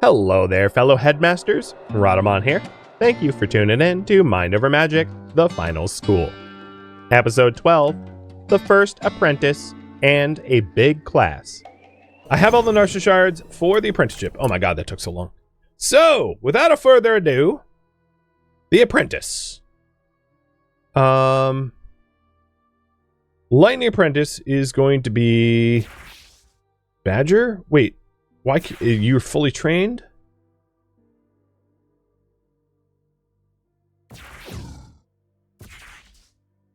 Hello there, fellow headmasters. Rhadamant here. Thank you for tuning in to Mind Over Magic, the Final School. Episode 12, the first apprentice and a big class. I have all the Narcissus shards for the apprenticeship. Oh my god, that took so long. So, without a further ado, the apprentice. Lightning apprentice is going to be Badger? Wait, why you're fully trained?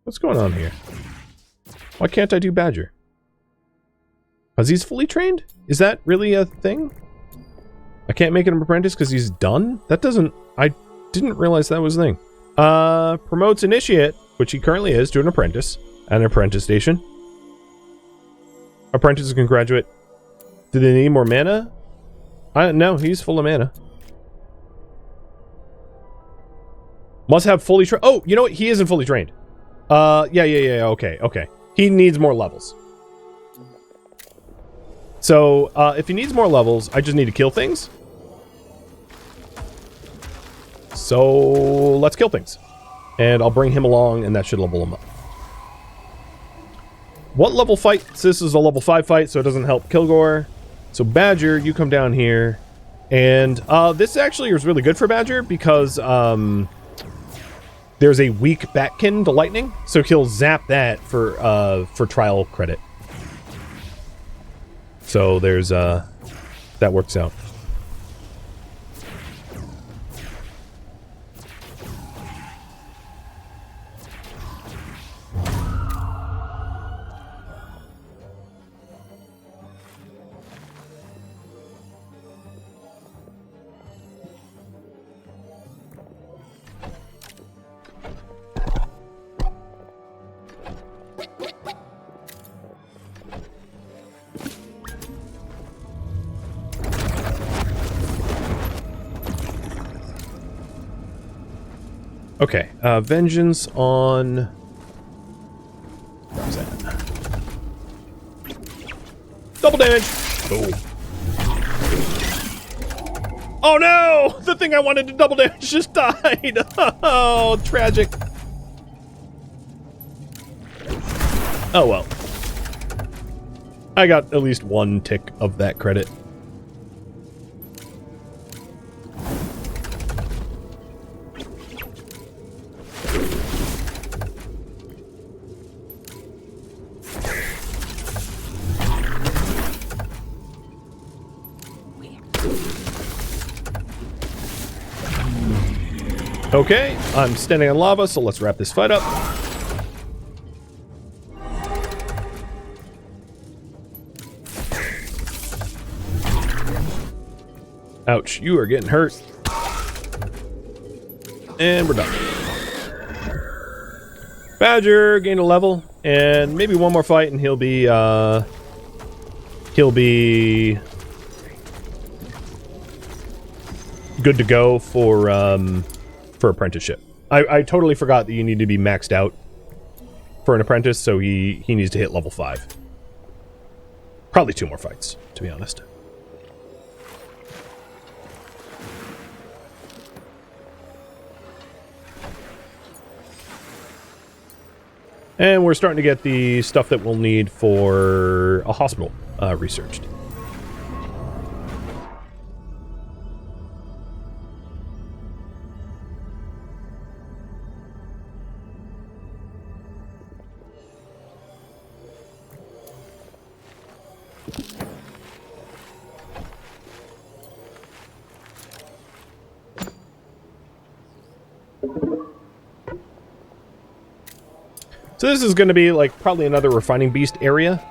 What's going on here? Why can't I do Badger? Because he's fully trained? Is that really a thing? I can't make him an apprentice because he's done? That doesn't... I didn't realize that was a thing. Promotes initiate, which he currently is, to an apprentice. At an apprentice station. Apprentices can graduate. Do they need more mana? No, he's full of mana. Must have fully trained. Oh, you know what? He isn't fully trained. Yeah, okay. He needs more levels. So, if he needs more levels, I just need to kill things. So, let's kill things. And I'll bring him along, and that should level him up. What level fight? This is a level 5 fight, so it doesn't help Kilgore. So, Badger, you come down here. And, this actually is really good for Badger, because, there's a weak Batkin to lightning, so he'll zap that for trial credit. So there's that works out. Okay, vengeance on... Where's that? Double damage! Oh. Oh no! The thing I wanted to double damage just died! Oh, tragic. Oh well. I got at least one tick of that credit. Okay, I'm standing on lava, so let's wrap this fight up. Ouch, you are getting hurt. And we're done. Badger gained a level, and maybe one more fight and he'll be good to go for apprenticeship. I totally forgot that you need to be maxed out for an apprentice, so he needs to hit level 5. Probably 2 more fights, to be honest. And we're starting to get the stuff that we'll need for a hospital researched. So this is going to be like probably another refining beast area,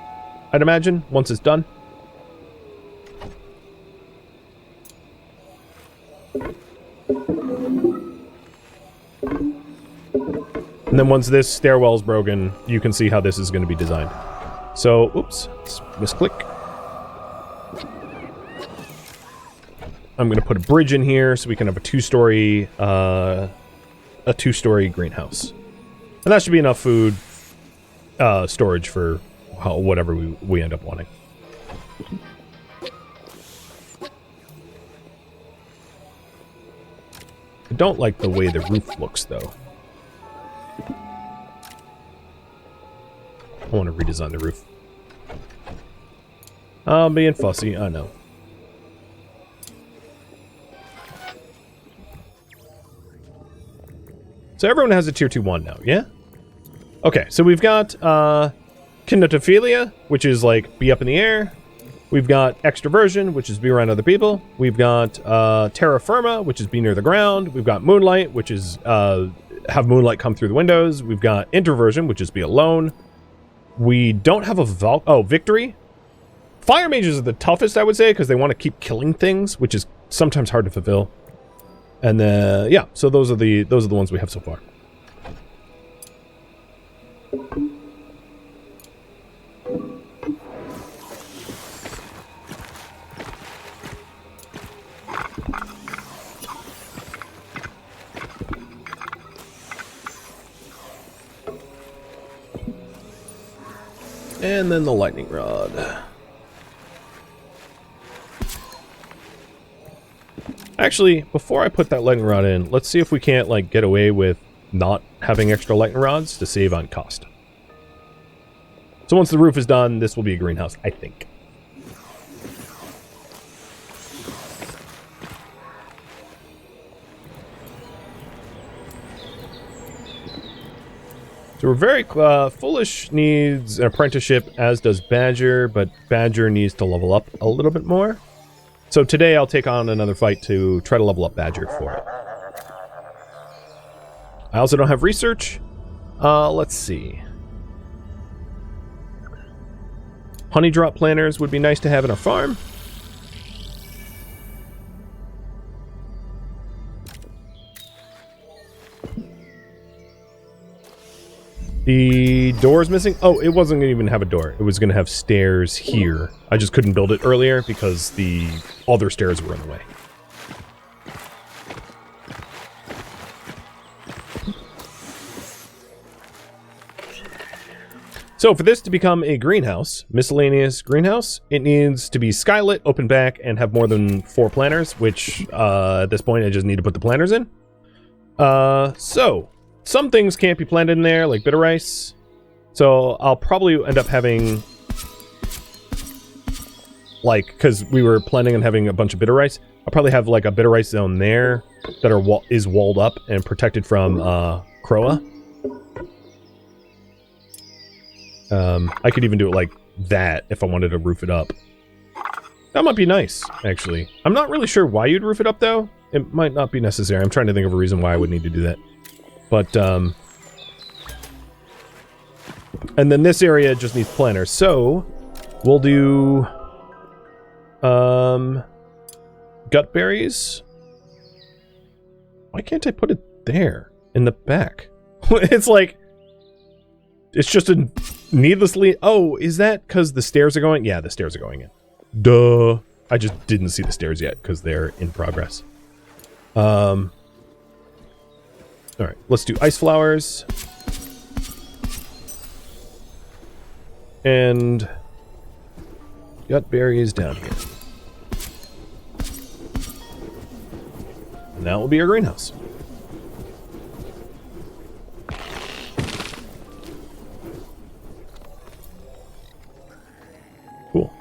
I'd imagine, once it's done. And then once this stairwell is broken, you can see how this is going to be designed. So, oops, let's misclick. I'm going to put a bridge in here so we can have a two-story greenhouse. And that should be enough food storage for whatever we end up wanting. I don't like the way the roof looks, though. I want to redesign the roof. I'm being fussy, I know. So everyone has a tier 2-1 now, yeah? Okay, so we've got kinetophilia, which is like be up in the air. We've got extroversion, which is be around other people. We've got terra firma, which is be near the ground. We've got moonlight, which is have moonlight come through the windows. We've got introversion, which is be alone. We don't have a victory. Fire mages are the toughest, I would say, because they want to keep killing things, which is sometimes hard to fulfill. And yeah, so those are the ones we have so far. And then the lightning rod. Actually, before I put that lightning rod in, let's see if we can't, like, get away with not having extra lightning rods to save on cost. So once the roof is done, this will be a greenhouse, I think. So we're very, Foolish needs an apprenticeship, as does Badger, but Badger needs to level up a little bit more. So today I'll take on another fight to try to level up Badger for it. I also don't have research. Let's see. Honey drop planters would be nice to have in our farm. The door's missing? Oh, it wasn't going to even have a door. It was going to have stairs here. I just couldn't build it earlier because the other stairs were in the way. So for this to become a greenhouse, miscellaneous greenhouse, it needs to be skylit, open back, and have more than 4 planters, which at this point I just need to put the planters in. So some things can't be planted in there, like bitter rice. So I'll probably end up having, like, because we were planning on having a bunch of bitter rice, I'll probably have like a bitter rice zone there that is walled up and protected from Croa. I could even do it like that if I wanted to roof it up. That might be nice, actually. I'm not really sure why you'd roof it up, though. It might not be necessary. I'm trying to think of a reason why I would need to do that. But, and then this area just needs planters. So, we'll do, gut berries. Why can't I put it there, in the back? It's like, it's just a needlessly, oh, is that because the stairs are going? Yeah, the stairs are going in. Duh. I just didn't see the stairs yet, because they're in progress. Alright, let's do ice flowers. And gut berries down here. And that will be our greenhouse. Cool.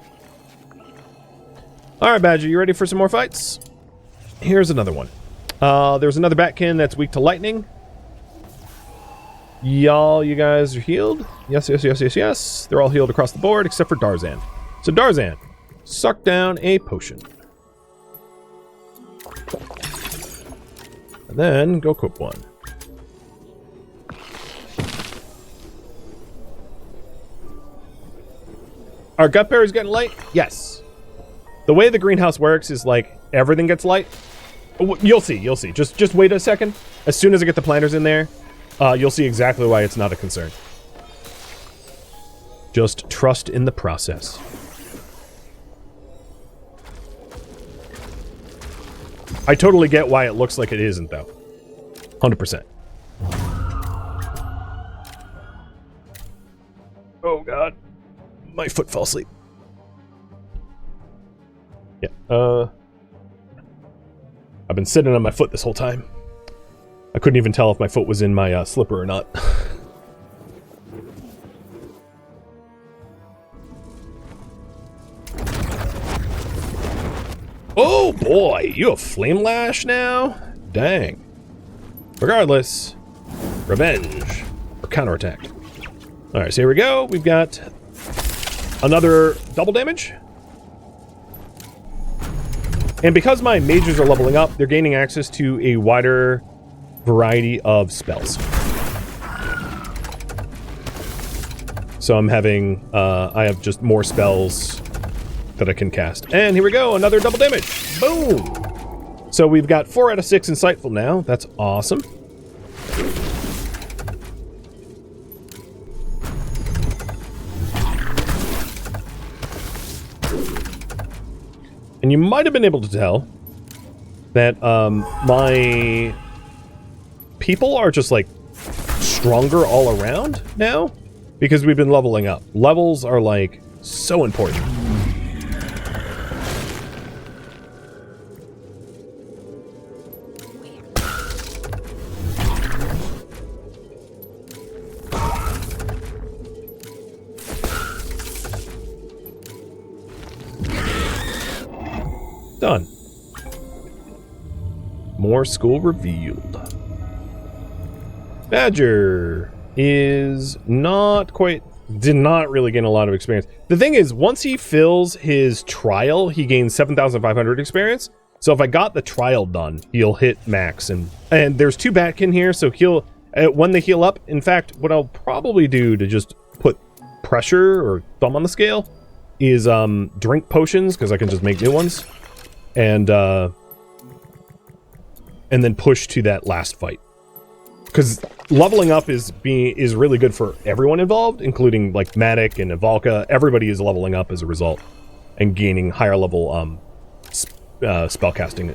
Alright, Badger, you ready for some more fights? Here's another one. There's another Batkin that's weak to lightning. Y'all, you guys are healed? Yes, yes, yes, yes, yes. They're all healed across the board, except for Darzan. So Darzan, suck down a potion. And then go cook one. Are gut berries getting light? Yes. The way the greenhouse works is like everything gets light. You'll see, you'll see. Just wait a second. As soon as I get the planters in there, you'll see exactly why it's not a concern. Just trust in the process. I totally get why it looks like it isn't, though. 100%. Oh, God. My foot fell asleep. Yeah, I've been sitting on my foot this whole time. I couldn't even tell if my foot was in my slipper or not. Oh boy, you have Flame Lash now? Dang. Regardless, revenge or counterattack. Alright, so here we go. We've got another double damage. And because my mages are leveling up, they're gaining access to a wider variety of spells. So I'm having, I have just more spells that I can cast. And here we go, another double damage. Boom! So we've got 4 out of 6 insightful now. That's awesome. And you might have been able to tell that my people are just like stronger all around now because we've been leveling up. Levels are like so important. Done. More school revealed. Badger is not quite... did not really gain a lot of experience. The thing is, once he fills his trial, he gains 7,500 experience. So if I got the trial done, he'll hit max. And there's 2 Batkin here, so he'll... when they heal up, in fact, what I'll probably do to just put pressure or thumb on the scale is drink potions, because I can just make new ones. And then push to that last fight. Because leveling up is really good for everyone involved, including like Matic and Ivalka. Everybody is leveling up as a result and gaining higher level spellcasting,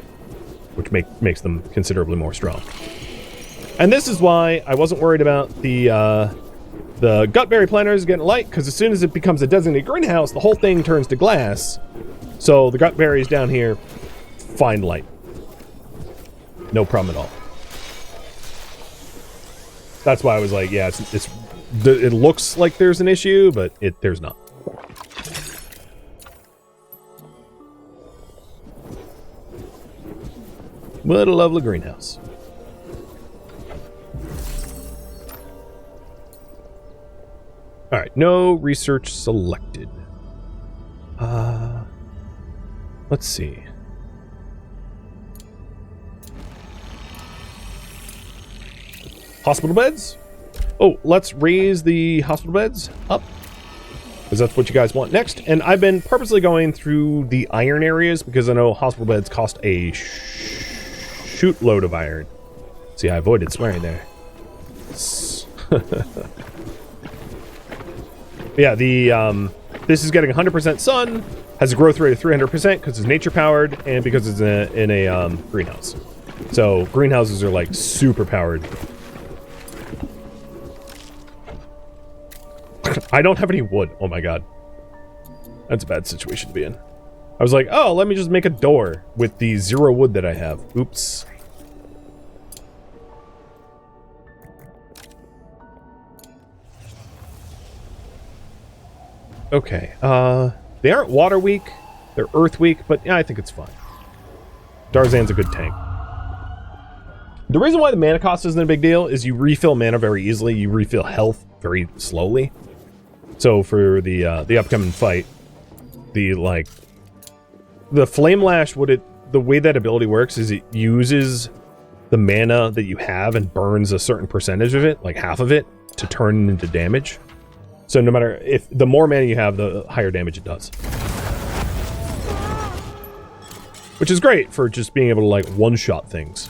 which makes them considerably more strong. And this is why I wasn't worried about the Gutberry planters getting light, because as soon as it becomes a designated greenhouse, the whole thing turns to glass. So the Gutberries down here find light. No problem at all. That's why I was like, yeah, it looks like there's an issue, but there's not. What a lovely greenhouse. All right, no research selected. Let's see. Hospital beds? Oh, let's raise the hospital beds up, because that's what you guys want next. And I've been purposely going through the iron areas because I know hospital beds cost a shoot load of iron. See, I avoided swearing there. Yeah, this is getting 100% sun, has a growth rate of 300% because it's nature powered and because it's in a greenhouse. So greenhouses are like super powered. I don't have any wood. Oh my god. That's a bad situation to be in. I was like, oh, let me just make a door with the 0 wood that I have. Oops. Okay, they aren't water weak, they're earth weak, but yeah, I think it's fine. Darzan's a good tank. The reason why the mana cost isn't a big deal is you refill mana very easily, you refill health very slowly. So for the upcoming fight, the Flame Lash, the way that ability works is it uses the mana that you have and burns a certain percentage of it, like half of it, to turn into damage. So no matter if the more mana you have, the higher damage it does. Which is great for just being able to like one-shot things.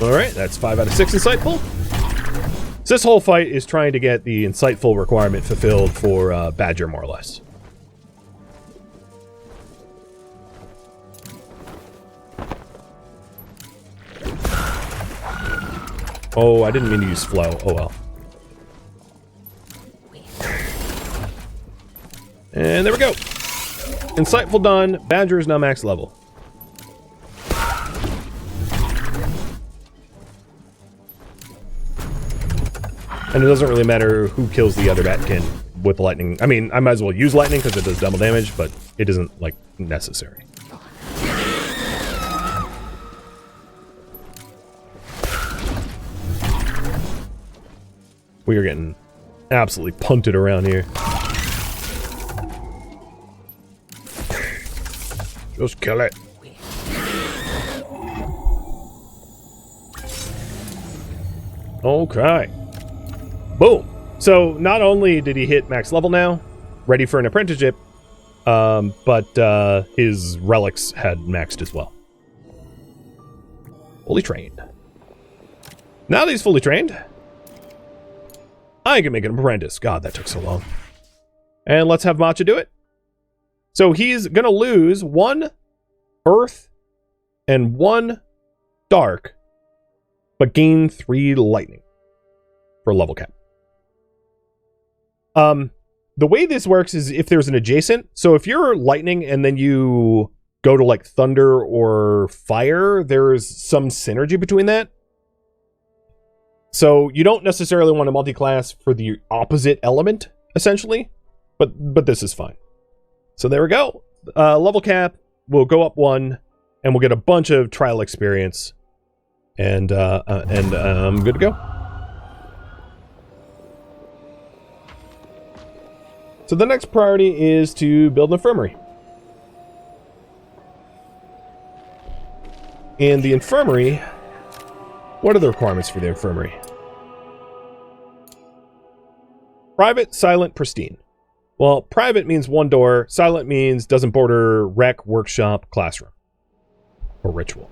Alright, that's 5 out of 6 insightful. So this whole fight is trying to get the insightful requirement fulfilled for Badger, more or less. Oh, I didn't mean to use flow. Oh well. And there we go. Insightful done. Badger is now max level. And it doesn't really matter who kills the other Batkin with lightning. I mean, I might as well use lightning because it does double damage, but it isn't, like, necessary. We are getting absolutely punted around here. Just kill it. Okay. Boom. So not only did he hit max level now, ready for an apprenticeship, but his relics had maxed as well. Fully trained. Now that he's fully trained, I can make an apprentice. God, that took so long. And let's have Matcha do it. So he's going to lose 1 earth and 1 dark, but gain 3 lightning for level cap. The way this works is if there's an adjacent. So if you're lightning and then you go to like thunder or fire, there's some synergy between that. So you don't necessarily want to multi-class for the opposite element, essentially, but this is fine. So there we go. Level cap will go up 1, and we'll get a bunch of trial experience, and I'm good to go. So the next priority is to build an infirmary. And the infirmary, what are the requirements for the infirmary? Private, silent, pristine. Well, private means 1 door. Silent means doesn't border rec, workshop, classroom, or ritual.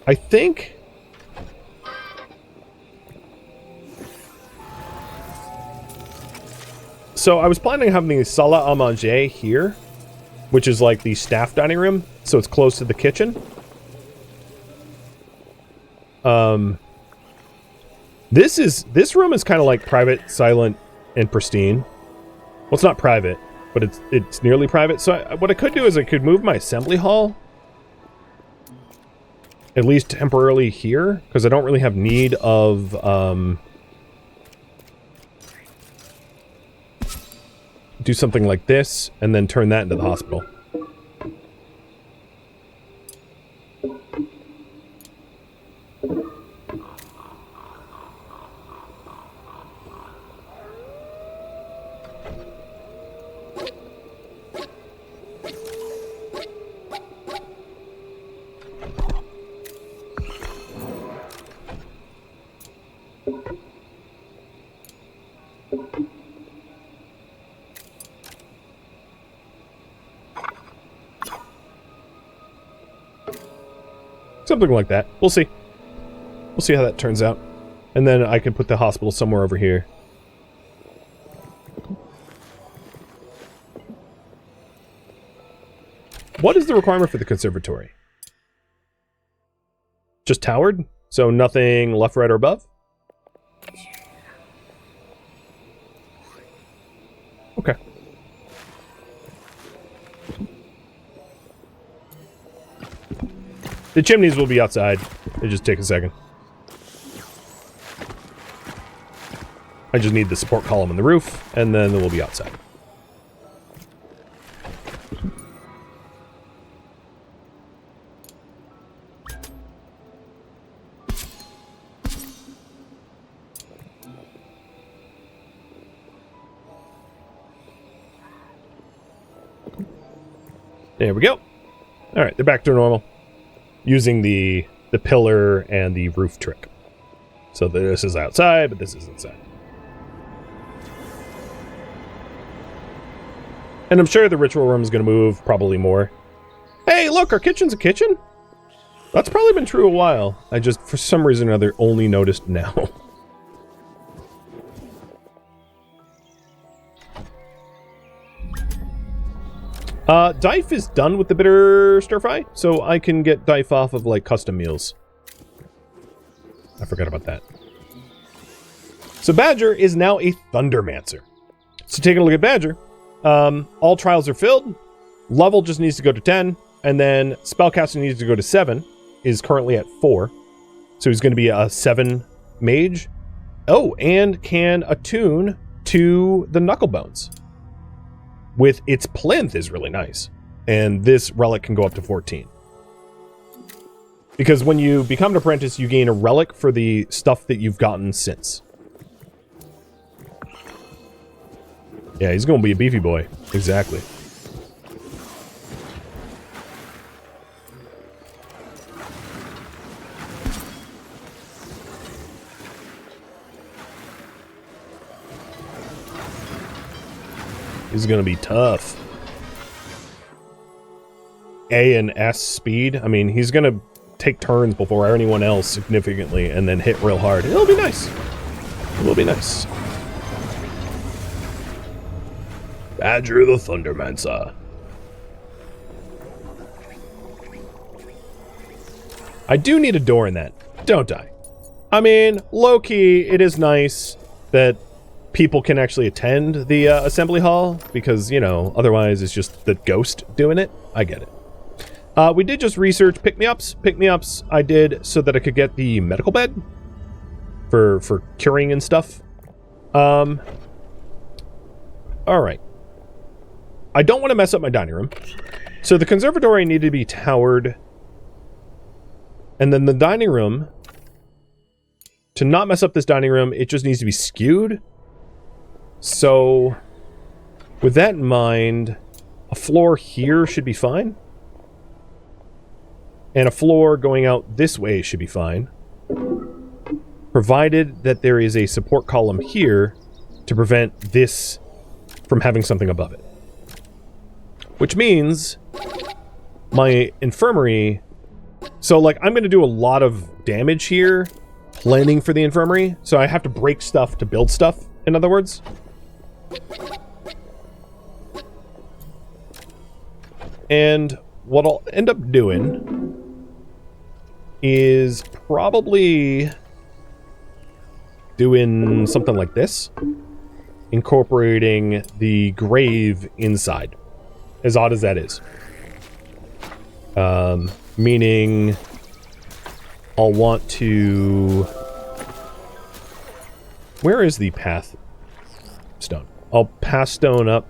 I think so. I was planning on having the salle à manger here, which is like the staff dining room, so it's close to the kitchen. This room is kind of like private, silent, and pristine. Well, it's not private, but it's nearly private. So what I could do is I could move my assembly hall, at least temporarily here, because I don't really have need of do something like this, and then turn that into the hospital. Something like that. We'll see. We'll see how that turns out. And then I can put the hospital somewhere over here. What is the requirement for the conservatory? Just towered? So nothing left, right, or above? Okay. The chimneys will be outside. It just take a second. I just need the support column in the roof, and then we'll be outside. There we go. All right, they're back to normal. Using the pillar and the roof trick. So this is outside, but this is inside. And I'm sure the ritual room is going to move probably more. Hey, look, our kitchen's a kitchen? That's probably been true a while. I just, for some reason or other, only noticed now. Dife is done with the bitter stir fry, so I can get Dife off of like custom meals. I forgot about that. So Badger is now a Thundermancer. So taking a look at Badger, all trials are filled. Level just needs to go to 10, and then spellcasting needs to go to 7. Is currently at 4, so he's going to be a 7 mage. Oh, and can attune to the Knucklebones with its plinth is really nice, and this relic can go up to 14. Because when you become an apprentice, you gain a relic for the stuff that you've gotten since. Yeah, he's going to be a beefy boy. Exactly. He's going to be tough. A and S speed. I mean, he's going to take turns before anyone else significantly and then hit real hard. It'll be nice. It will be nice. Badger the Thundermancer. I do need a door in that, don't I? I mean, low-key, it is nice that people can actually attend the assembly hall because, you know, otherwise it's just the ghost doing it. I get it. We did just research pick-me-ups. Pick-me-ups I did so that I could get the medical bed for curing and stuff. All right. I don't want to mess up my dining room. So the conservatory needed to be towered. And then the dining room, to not mess up this dining room, it just needs to be skewed. So, with that in mind, a floor here should be fine. And a floor going out this way should be fine. Provided that there is a support column here to prevent this from having something above it. Which means my infirmary... So, like, I'm going to do a lot of damage here, planning for the infirmary. So I have to break stuff to build stuff, in other words. And what I'll end up doing is probably doing something like this. Incorporating the grave inside. As odd as that is. Meaning I'll want to... Where is the path stone? I'll path stone up.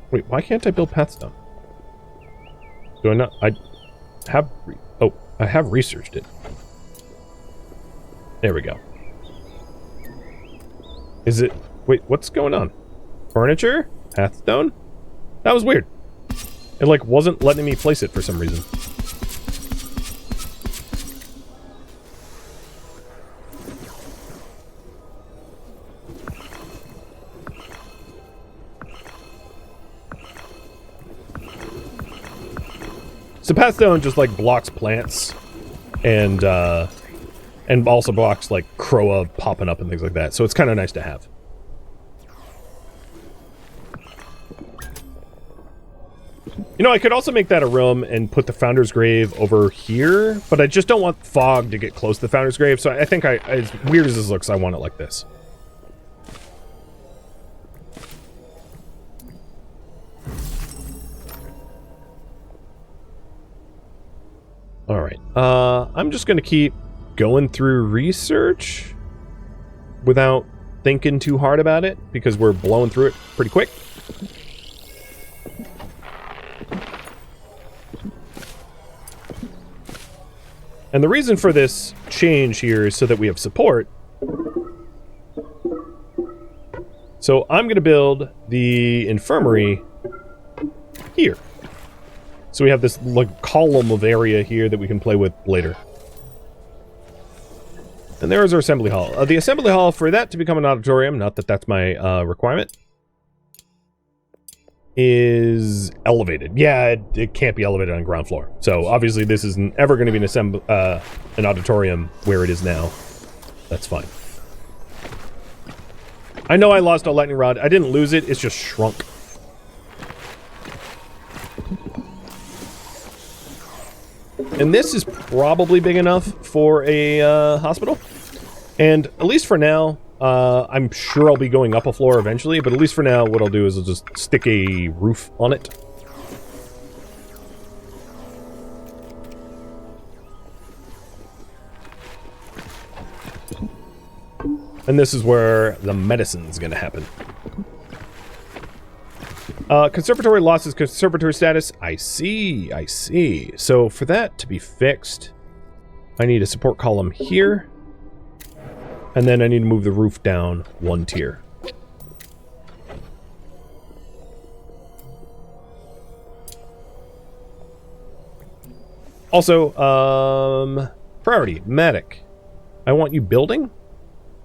Wait, why can't I build path stone? Do I not? I have... Oh, I have researched it. There we go. Is it... Wait, what's going on? Furniture? Path stone? That was weird. It, like, wasn't letting me place it for some reason. So pathstone just, like, blocks plants and also blocks, like, Croa popping up and things like that. So it's kind of nice to have. You know, I could also make that a room and put the Founder's Grave over here, but I just don't want fog to get close to the Founder's Grave, so I think as weird as this looks, I want it like this. Alright, I'm just gonna keep going through research without thinking too hard about it, because we're blowing through it pretty quick. And the reason for this change here is so that we have support. So I'm going to build the infirmary here. So we have this like column of area here that we can play with later. And there's our assembly hall. The assembly hall, for that to become an auditorium, not that that's my requirement, is elevated. Yeah, it can't be elevated on ground floor. So obviously this isn't ever going to be an auditorium where it is now. That's fine. I know I lost a lightning rod. I didn't lose it. It's just shrunk. And this is probably big enough for a hospital. And at least for now, I'm sure I'll be going up a floor eventually, but at least for now, what I'll do is I'll just stick a roof on it. And this is where the medicine's gonna happen. Conservatory lost its conservatory status. I see, I see. So for that to be fixed, I need a support column here. And then I need to move the roof down one tier. Also, priority, medic. I want you building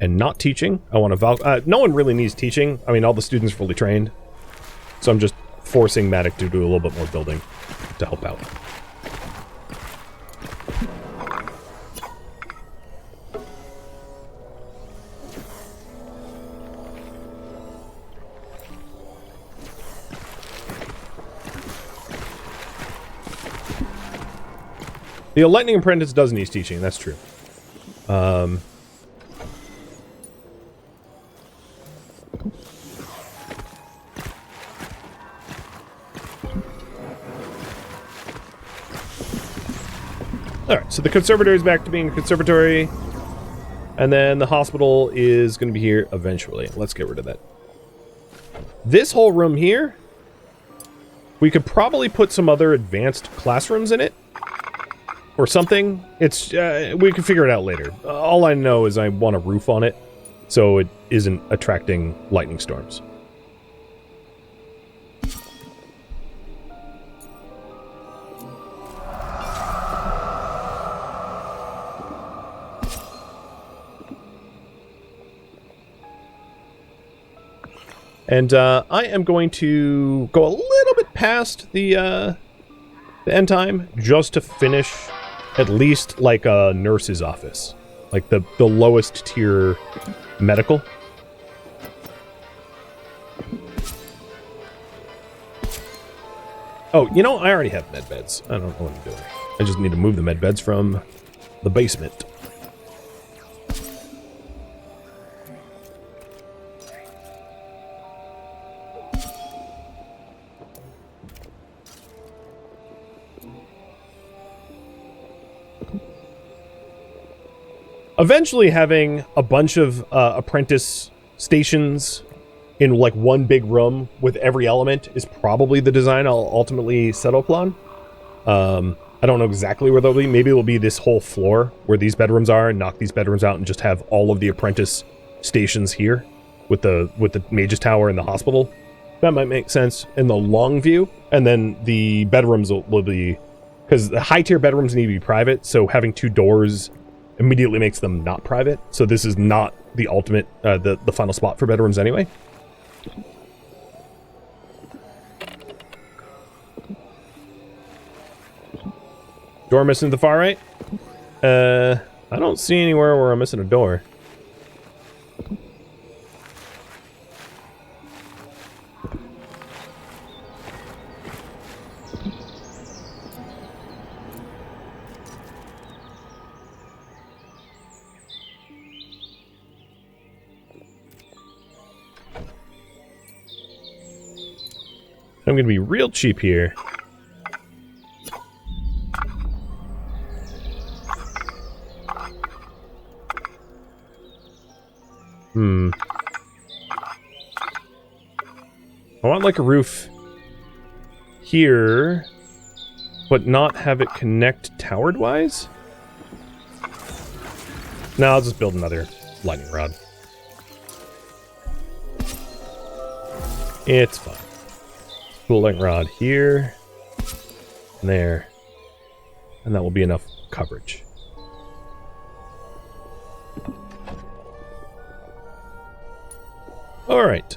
and not teaching. I want to no one really needs teaching. I mean, all the students are fully trained. So I'm just forcing medic to do a little bit more building to help out. The lightning apprentice does need teaching, that's true. Alright, so the conservatory is back to being a conservatory. And then the hospital is going to be here eventually. Let's get rid of that. This whole room here, we could probably put some other advanced classrooms in it. Or something. It's we can figure it out later. All I know is I want a roof on it, so it isn't attracting lightning storms. And I am going to go a little bit past the end time just to finish at least like a nurse's office, like the lowest tier medical. Oh, you know, I already have med beds. I don't know what I'm doing. I just need to move the med beds from the basement. Eventually having a bunch of apprentice stations in like one big room with every element is probably the design I'll ultimately settle upon. I don't know exactly where they'll be. Maybe it'll be this whole floor where these bedrooms are and knock these bedrooms out and just have all of the apprentice stations here with the mage's tower and the hospital. That might make sense in the long view. And then the bedrooms will be, because the high tier bedrooms need to be private, so having two doors immediately makes them not private. So this is not the ultimate, the final spot for bedrooms anyway. Door missing to the far right? I don't see anywhere where I'm missing a door. I'm gonna be real cheap here. I want like a roof here, but not have it connect towered-wise? No, I'll just build another lightning rod. It's fine. Cool lightning rod here, and there, and that will be enough coverage. Alright,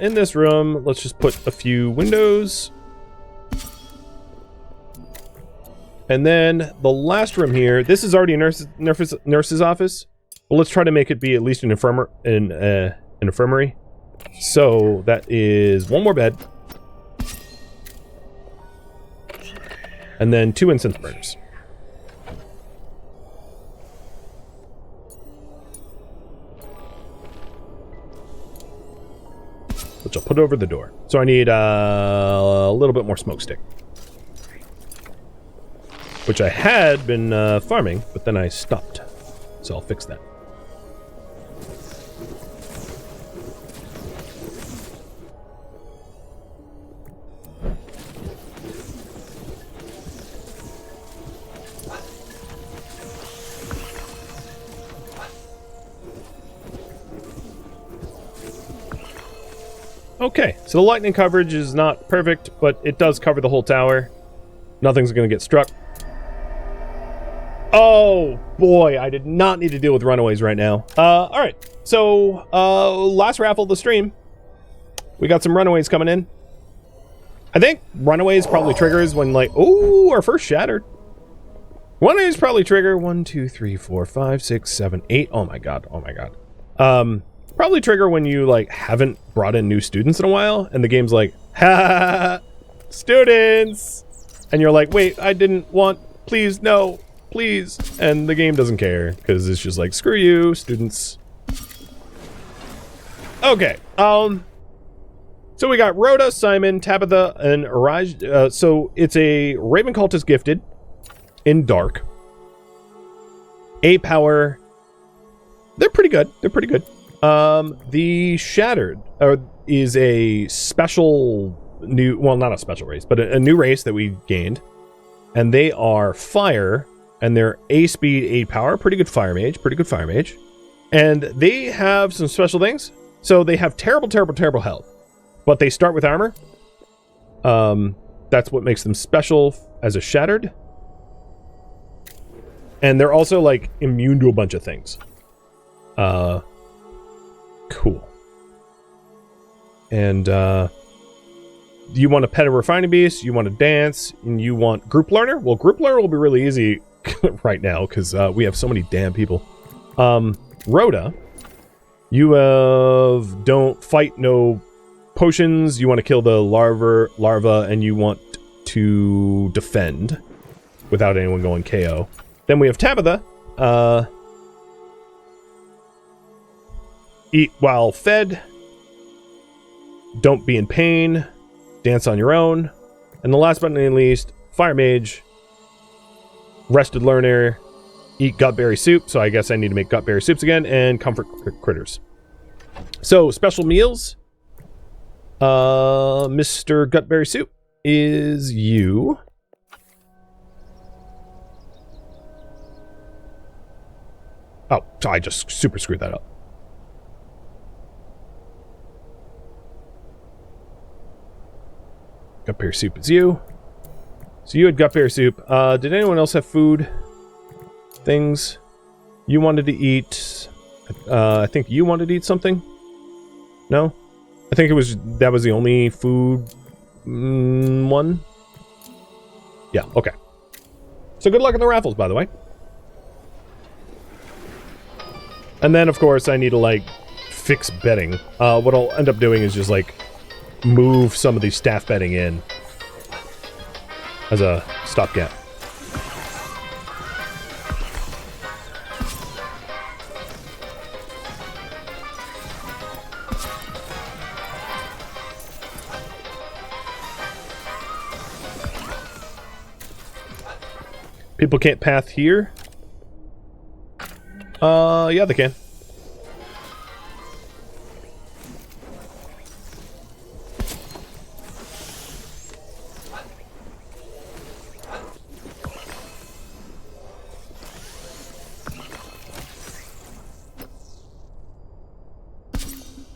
in this room, let's just put a few windows. And then the last room here, this is already a nurse's office, but let's try to make it be at least an infirmary. So that is one more bed. And then 2 incense burners. it over the door. So I need a little bit more smoke stick. Which I had been farming, but then I stopped. So I'll fix that. Okay, so the lightning coverage is not perfect, but it does cover the whole tower. Nothing's going to get struck. Oh, boy, I did not need to deal with runaways right now. Alright, so, last raffle of the stream. We got some runaways coming in. I think runaways probably triggers when, like, oh, our first shattered. Runaways probably trigger 1, 2, 3, 4, 5, 6, 7, 8. Oh my god, oh my god. Probably trigger when you, like, haven't brought in new students in a while, and the game's like, ha, students! And you're like, wait, I didn't want, please, no, please. And the game doesn't care, because it's just like, screw you, students. Okay, so we got Rhoda, Simon, Tabitha, and Raj. So it's a Raven Cultist gifted in Dark. 8 power. They're pretty good. They're pretty good. The Shattered is a special new, well, not a special race, but a new race that we gained. And they are fire, and they're A speed, 8 power. Pretty good fire mage. Pretty good fire mage. And they have some special things. So they have terrible, terrible, terrible health. But they start with armor. That's what makes them special as a Shattered. And they're also, like, immune to a bunch of things. Cool. And, you want to pet a refining beast, you want to dance, and you want group learner? Well, group learner will be really easy right now, because we have so many damn people. Rhoda, you have don't fight, no potions, you want to kill the larva, and you want to defend without anyone going KO. Then we have Tabitha, eat while fed, don't be in pain, dance on your own, and the last but not least, fire mage, rested learner, eat gutberry soup, so I guess I need to make gutberry soups again, and comfort critters. So, special meals, Mr. Gutberry Soup is you. Oh, so I just super screwed that up. Gutberry Soup is you. So you had Gutberry Soup. Did anyone else have food? Things you wanted to eat? I think you wanted to eat something? No? I think that was the only food one? Yeah, okay. So good luck in the raffles, by the way. And then, of course, I need to, like, fix bedding. What I'll end up doing is just, like, move some of these staff bedding in as a stopgap. People can't path here? Yeah, they can.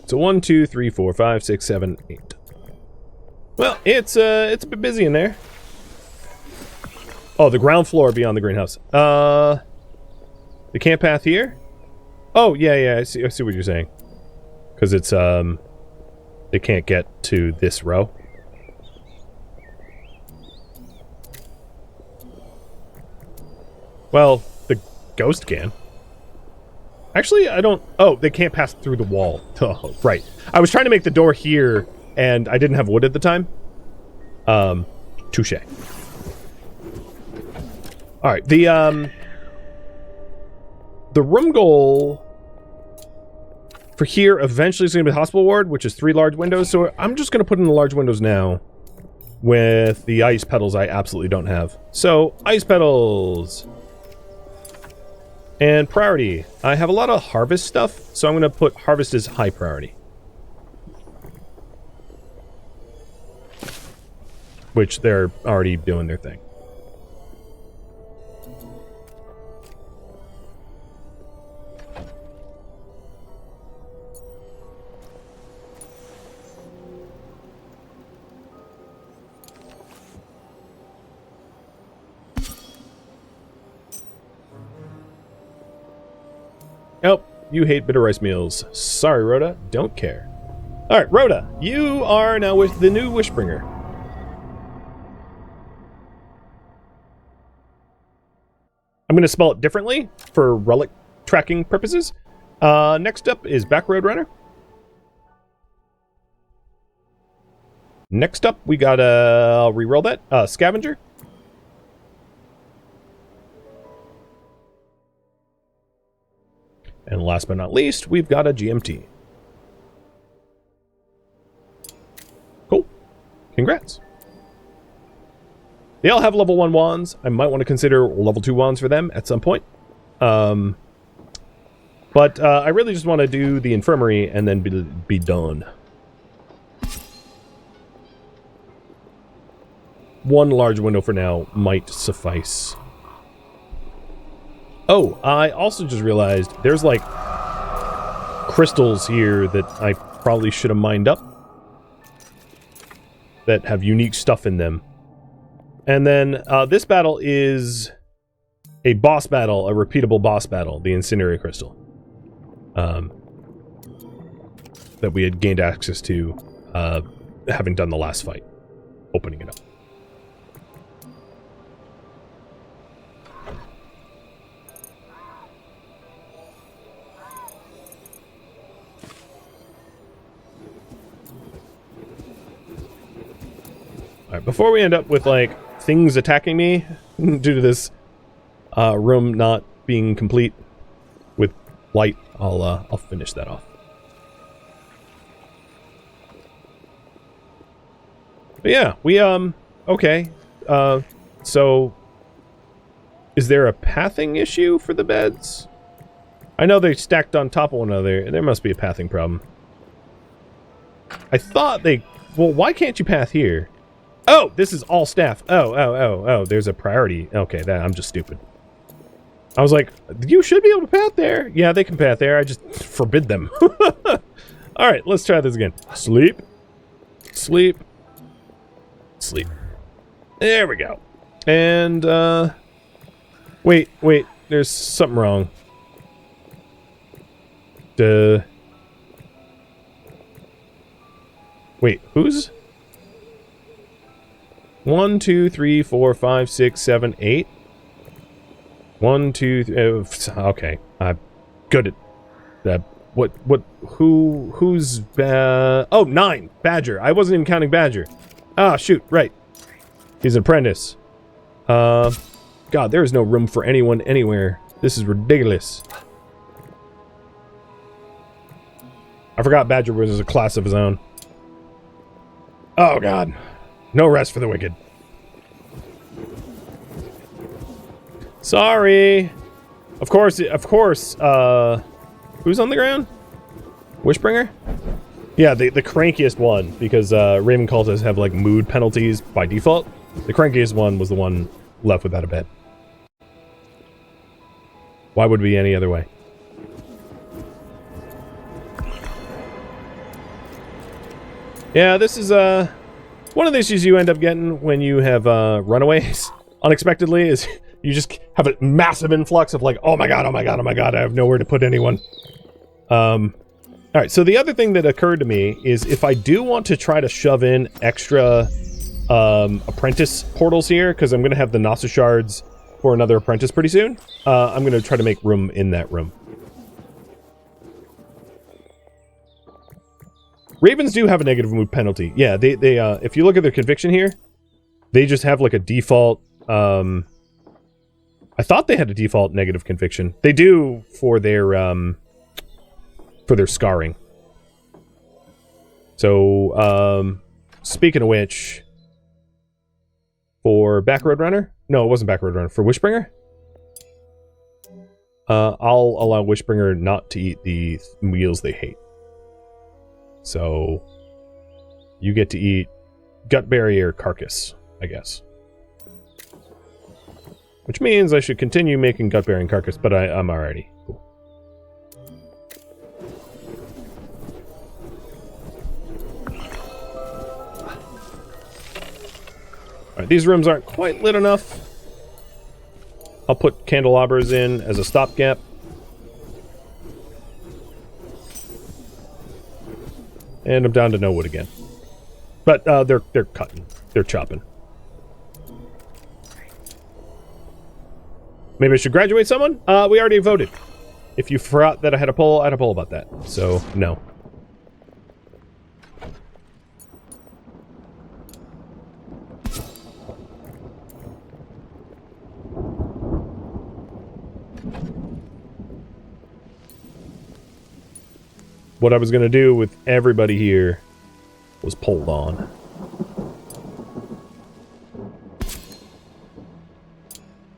So 1, 2, 3, 4, 5, 6, 7, 8. Well, it's a bit busy in there. Oh, the ground floor beyond the greenhouse. The camp path here? Oh, yeah, I see what you're saying. Because it's, they can't get to this row. Well, the ghost can. Actually, I don't... Oh, they can't pass through the wall. Oh, right. I was trying to make the door here, and I didn't have wood at the time. Touche. Alright, the room goal For here, eventually it's going to be the hospital ward, which is 3 large windows. So I'm just going to put in the large windows now with the ice petals I absolutely don't have. So, ice petals. And priority. I have a lot of harvest stuff, so I'm going to put harvest as high priority. Which they're already doing their thing. Nope, you hate bitter rice meals. Sorry, Rhoda, don't care. Alright, Rhoda, you are now with the new Wishbringer. I'm going to spell it differently for relic tracking purposes. Next up is Back Road Runner. Next up, we got I'll re-roll that, Scavenger. And last but not least, we've got a GMT. Cool. Congrats. They all have level 1 wands. I might want to consider level 2 wands for them at some point. But I really just want to do the infirmary and then be done. One large window for now might suffice. Oh, I also just realized there's like crystals here that I probably should have mined up that have unique stuff in them. And then this battle is a boss battle, a repeatable boss battle, the incendiary crystal. That we had gained access to having done the last fight, opening it up. Alright, before we end up with, like, things attacking me due to this room not being complete with light, I'll finish that off. But yeah, we, okay. So, is there a pathing issue for the beds? I know they're stacked on top of one another. There must be a pathing problem. I thought they... Well, why can't you path here? Oh, this is all staff. Oh, there's a priority. Okay, I'm just stupid. I was like, you should be able to path there. Yeah, they can path there. I just forbid them. Alright, let's try this again. Sleep. Sleep. Sleep. There we go. And, wait, there's something wrong. Wait, who's... 1, 2, 3, 4, 5, 6, 7, 8. 1, 2, 3, okay. I'm good at that. Who's, oh, 9. Badger. I wasn't even counting Badger. Ah, shoot, right. He's an apprentice. God, there is no room for anyone anywhere. This is ridiculous. I forgot Badger was a class of his own. Oh, God. No rest for the wicked. Sorry. Of course, who's on the ground? Wishbringer? Yeah, the crankiest one, because Raven cultists have, like, mood penalties by default. The crankiest one was the one left without a bed. Why would it be any other way? Yeah, this is, one of the issues you end up getting when you have runaways unexpectedly is you just have a massive influx of like, oh my god, I have nowhere to put anyone. Alright, so the other thing that occurred to me is if I do want to try to shove in extra apprentice portals here, because I'm going to have the Gnosis shards for another apprentice pretty soon, I'm going to try to make room in that room. Ravens do have a negative mood penalty. Yeah, they if you look at their conviction here, they just have like a default, I thought they had a default negative conviction. They do for their for their scarring. So, speaking of which, for Backroad Runner? No, it wasn't Backroad Runner. For Wishbringer? I'll allow Wishbringer not to eat the meals they hate. So, you get to eat Gutberry or Carcass, I guess. Which means I should continue making Gutberry and Carcass, but I'm already. Cool. Alright, these rooms aren't quite lit enough. I'll put candelabras in as a stopgap. And I'm down to no wood again. But they're cutting. They're chopping. Maybe I should graduate someone? We already voted. If you forgot that I had a poll, I had a poll about that. So, no. What I was going to do with everybody here was polled on.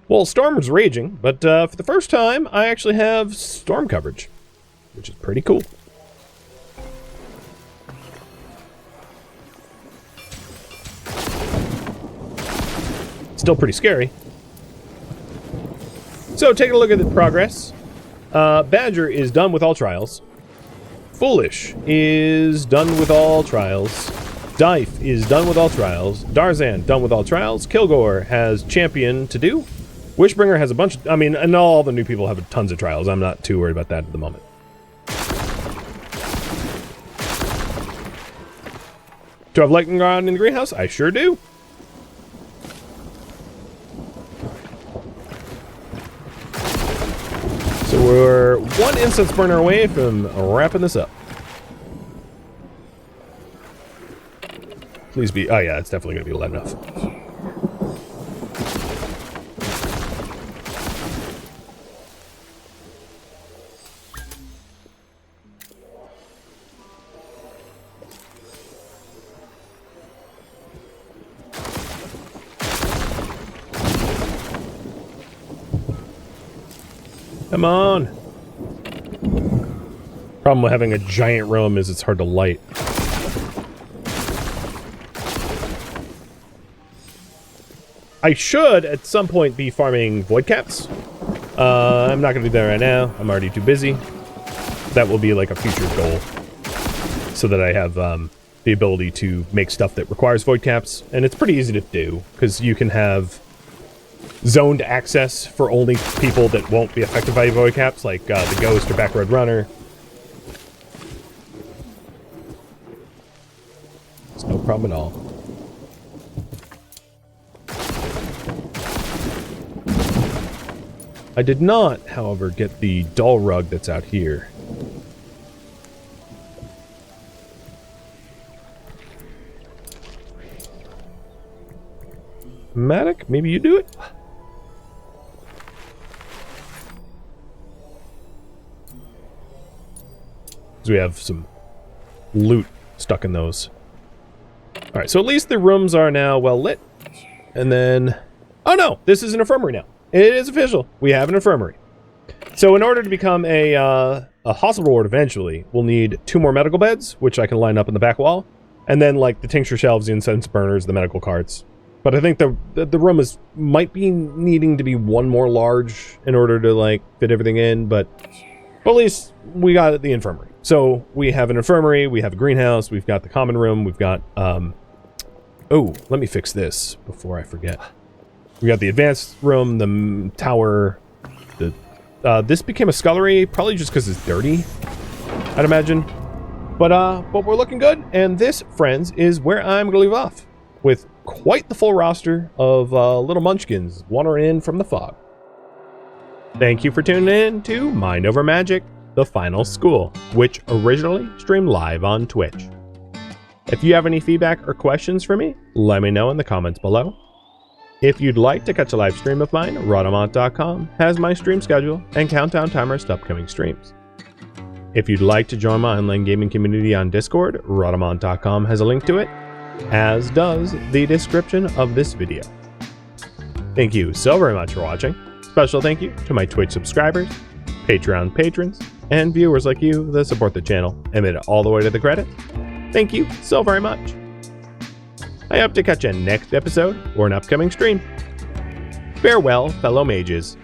Well, storm was raging, but for the first time, I actually have storm coverage, which is pretty cool. Still pretty scary. So, taking a look at the progress. Badger is done with all trials. Foolish is done with all trials. Dife is done with all trials. Darzan, done with all trials. Kilgore has champion to do. Wishbringer has a bunch of, I mean, and all the new people have tons of trials. I'm not too worried about that at the moment. Do I have lightning rod in the greenhouse? I sure do. So we're one incense burner away from wrapping this up. Please be, oh yeah, it's definitely going to be light enough. Come on. Problem with having a giant room is it's hard to light. I should at some point be farming void caps. I'm not gonna do that right now. I'm already too busy. That will be like a future goal, so that I have the ability to make stuff that requires void caps, and it's pretty easy to do because you can have zoned access for only people that won't be affected by void caps, like the Ghost or Backroad Runner. It's no problem at all. I did not, however, get the doll rug that's out here. Matic, maybe you do it? Because we have some loot stuck in those. Alright, so at least the rooms are now well lit. And then... oh no! This is an infirmary now. It is official. We have an infirmary. So in order to become a hospital ward eventually, we'll need 2 more medical beds, which I can line up in the back wall. And then, like, the tincture shelves, the incense burners, the medical carts. But I think the room might be needing to be 1 more large in order to, like, fit everything in, but at least we got the infirmary. So we have an infirmary, we have a greenhouse, we've got the common room, we've got, oh, let me fix this before I forget. We got the advanced room, the tower, this became a scullery, probably just because it's dirty, I'd imagine. But we're looking good, and this, friends, is where I'm going to leave off, with quite the full roster of little munchkins wandering in from the fog. Thank you for tuning in to Mind Over Magic, the final school, which originally streamed live on Twitch. If you have any feedback or questions for me, let me know in the comments below. If you'd like to catch a live stream of mine, Rhadamant.com has my stream schedule and countdown timers to upcoming streams. If you'd like to join my online gaming community on Discord, Rhadamant.com has a link to it, as does the description of this video. Thank you so very much for watching. Special thank you to my Twitch subscribers, Patreon patrons, and viewers like you that support the channel and made it all the way to the credits. Thank you so very much. I hope to catch you next episode or an upcoming stream. Farewell, fellow mages.